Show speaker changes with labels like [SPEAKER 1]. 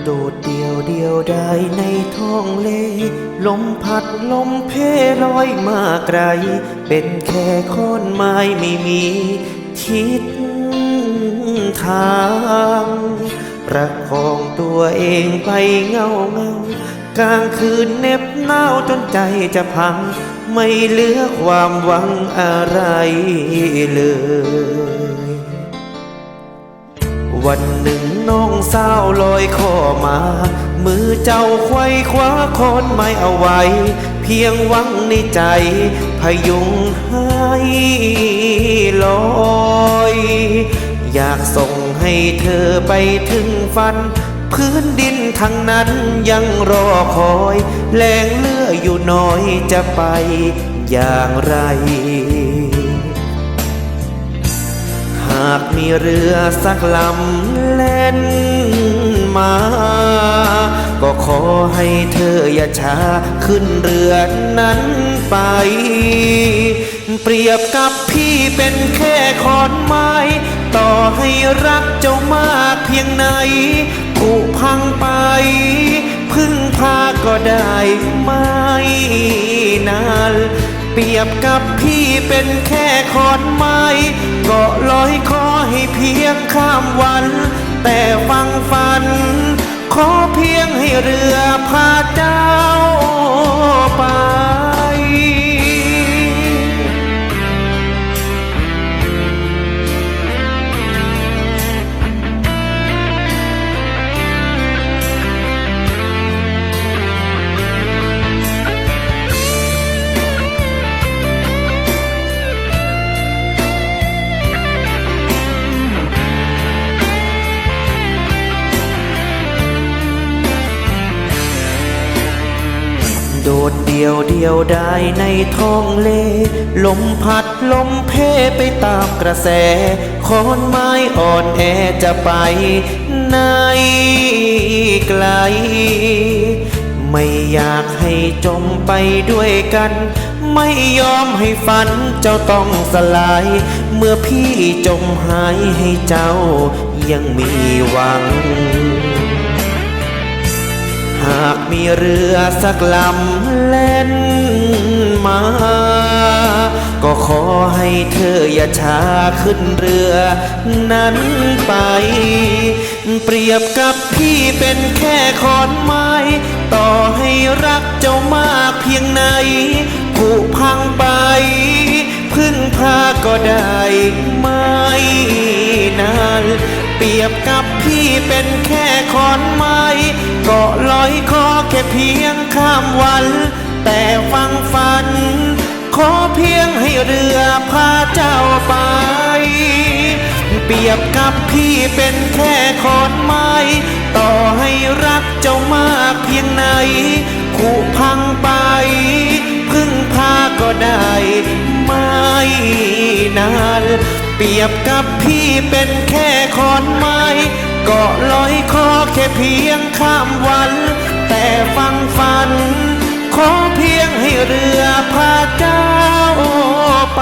[SPEAKER 1] โดดเดี่ยวเดียวดายในท้องเลลมพัดลมเพลอยมาไกลเป็นแค่ขอนไม้ไม่มีทิศทางประคองตัวเองไปเงากลางคืนเหน็บหนาวจนใจจะพังไม่เหลือความหวังอะไรเลยวันหนึ่งน้องสาวลอยคอมามือเจ้าไขว้คว้าขอนไม้เอาไว้เพียงหวังในใจพยุงให้ลอยอยากส่งให้เธอไปถึงฝันพื้นดินทางนั้นยังรอคอยแรงเลืออยู่น้อยจะไปอย่างไรหากมีเรือสักลำแล่นมาก็ขอให้เธออย่าช้าขึ้นเรือนั้นไปเปรียบกับพี่เป็นแค่ขอนไม้ต่อให้รักเจ้ามากเพียงไหนผุพังไปพึ่งพาก็ได้ไม่นานเปรียบกับพี่เป็นแค่ขอนไม้ก็ลอยคอให้เพียงข้ามวันแต่ฟังฝันขอเพียงให้เรือพาเจ้าไปโดดเดี่ยวเดียวดายในท้องเลลมพัดลมเพไปตามกระแสขอนไม้อ่อนแอจะไปไหนไกลไม่อยากให้จมไปด้วยกันไม่ยอมให้ฝันเจ้าต้องสลายเมื่อพี่จมหายให้เจ้ายังมีหวังหากมีเรือสักลำแล่นมาก็ขอให้เธออย่าช้าขึ้นเรือนั้นไปเปรียบกับพี่เป็นแค่ขอนไม้ต่อให้รักเจ้ามากเพียงไหนผุพังไปพึ่งพาก็ได้ไม่นานเปรียบกับพี่เป็นแค่ขอนไม้ก็ลอยคอแค่เพียงข้ามวันแต่ฟังฝันขอเพียงให้เรือพาเจ้าไปเปรียบกับพี่เป็นแค่ขอนไม้ต่อให้รักเจ้ามากเพียงไหนผุพังไปพึ่งพาก็ได้ไม่นานเปรียบกับพี่เป็นแค่ขอนไม้ก็ลอยคอแค่เพียงข้ามวันแต่ฟังฝันขอเพียงให้เรือพาเจ้าไป